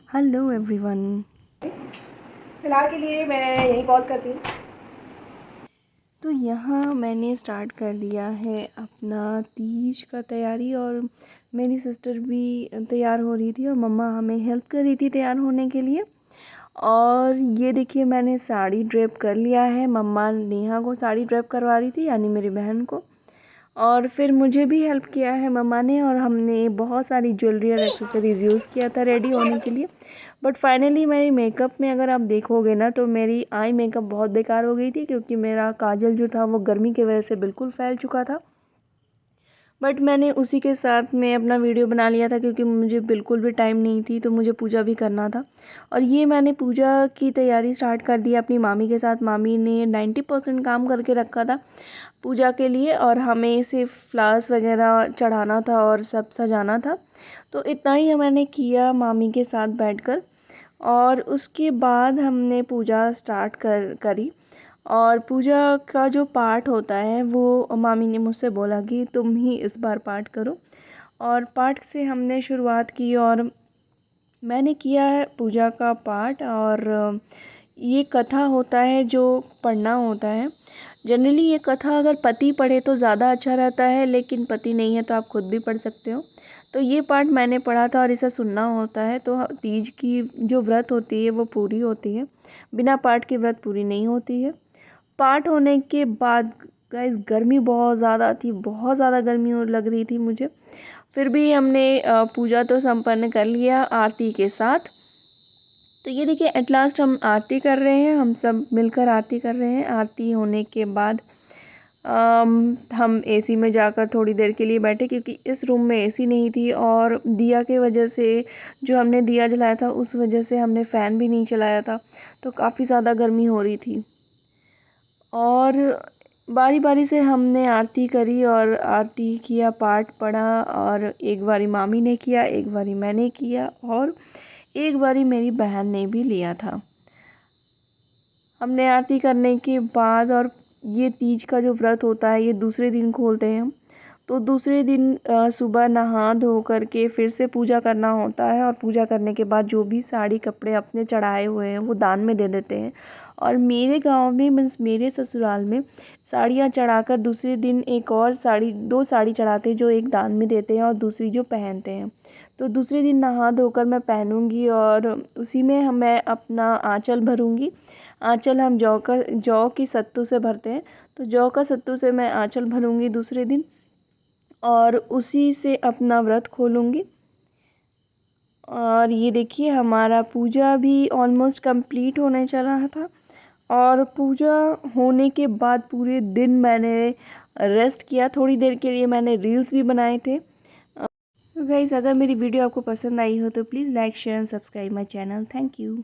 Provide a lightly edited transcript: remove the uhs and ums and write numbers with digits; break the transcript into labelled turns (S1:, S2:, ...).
S1: Hello everyone.
S2: फिलहाल के लिए मैं यहीं पॉज़ करती हूँ।
S1: तो यहाँ मैंने स्टार्ट कर दिया है अपना तीज का तैयारी, और मेरी सिस्टर भी तैयार हो रही थी और मम्मा हमें हेल्प कर रही थी तैयार होने के लिए। और ये देखिए मैंने साड़ी ड्रेप कर लिया है, मम्मा नेहा को साड़ी ड्रेप करवा रही थी यानी मेरी बहन को। और फिर मुझे भी हेल्प किया है मम्मा ने, और हमने बहुत सारी ज्वेलरी और एक्सेसरीज़ यूज़ किया था रेडी होने के लिए। बट फाइनली मेरी मेकअप में अगर आप देखोगे ना तो मेरी आई मेकअप बहुत बेकार हो गई थी, क्योंकि मेरा काजल जो था वो गर्मी की वजह से बिल्कुल फैल चुका था। बट मैंने उसी के साथ में अपना वीडियो बना लिया था, क्योंकि मुझे बिल्कुल भी टाइम नहीं थी, तो मुझे पूजा भी करना था। और ये मैंने पूजा की तैयारी स्टार्ट कर दी अपनी मामी के साथ। मामी ने 90% काम करके रखा था पूजा के लिए, और हमें सिर्फ फ्लावर्स वगैरह चढ़ाना था और सब सजाना था। तो इतना ही मैंने किया मामी के साथ बैठकर, और उसके बाद हमने पूजा स्टार्ट करी। और पूजा का जो पार्ट होता है वो मामी ने मुझसे बोला कि तुम ही इस बार पाठ करो, और पाठ से हमने शुरुआत की और मैंने किया है पूजा का पाठ। और ये कथा होता है जो पढ़ना होता है। जनरली ये कथा अगर पति पढ़े तो ज़्यादा अच्छा रहता है, लेकिन पति नहीं है तो आप खुद भी पढ़ सकते हो। तो ये पाठ मैंने पढ़ा था और इसे सुनना होता है, तो तीज की जो व्रत होती है वो पूरी होती है, बिना पाठ के व्रत पूरी नहीं होती है। पाठ होने के बाद गाइस गर्मी बहुत ज़्यादा थी, बहुत ज़्यादा गर्मी लग रही थी मुझे। फिर भी हमने पूजा तो संपन्न कर लिया आरती के साथ। तो ये देखिए एट लास्ट हम आरती कर रहे हैं, हम सब मिलकर आरती कर रहे हैं। आरती होने के बाद हम एसी में जाकर थोड़ी देर के लिए बैठे, क्योंकि इस रूम में एसी नहीं थी, और दिया के वजह से जो हमने दिया जलाया था उस वजह से हमने फ़ैन भी नहीं चलाया था, तो काफ़ी ज़्यादा गर्मी हो रही थी। और बारी बारी से हमने आरती करी और आरती किया, पाठ पढ़ा, और एक बारी मामी ने किया, एक बारी मैंने किया, और एक बारी मेरी बहन ने भी लिया था। हमने आरती करने के बाद, और ये तीज का जो व्रत होता है ये दूसरे दिन खोलते हैं हम। तो दूसरे दिन सुबह नहा धो करके फिर से पूजा करना होता है, और पूजा करने के बाद जो भी साड़ी कपड़े अपने चढ़ाए हुए हैं वो दान में दे देते हैं। और मेरे गांव में मीन्स मेरे ससुराल में साड़ियाँ चढ़ाकर दूसरे दिन एक और साड़ी, दो साड़ी चढ़ाते हैं, जो एक दान में देते हैं और दूसरी जो पहनते हैं। तो दूसरे दिन नहा धोकर मैं पहनूंगी, और उसी में मैं अपना आँचल भरूंगी। आँचल हम जौ की सत्तू से भरते हैं, तो जौ का सत्तू से मैं आँचल भरूंगी दूसरे दिन, और उसी से अपना व्रत खोलूँगी। और ये देखिए हमारा पूजा भी ऑलमोस्ट कंप्लीट होने चला था, और पूजा होने के बाद पूरे दिन मैंने रेस्ट किया। थोड़ी देर के लिए मैंने रील्स भी बनाए थे। तो गाइस अगर मेरी वीडियो आपको पसंद आई हो तो please like share and subscribe my channel. Thank you.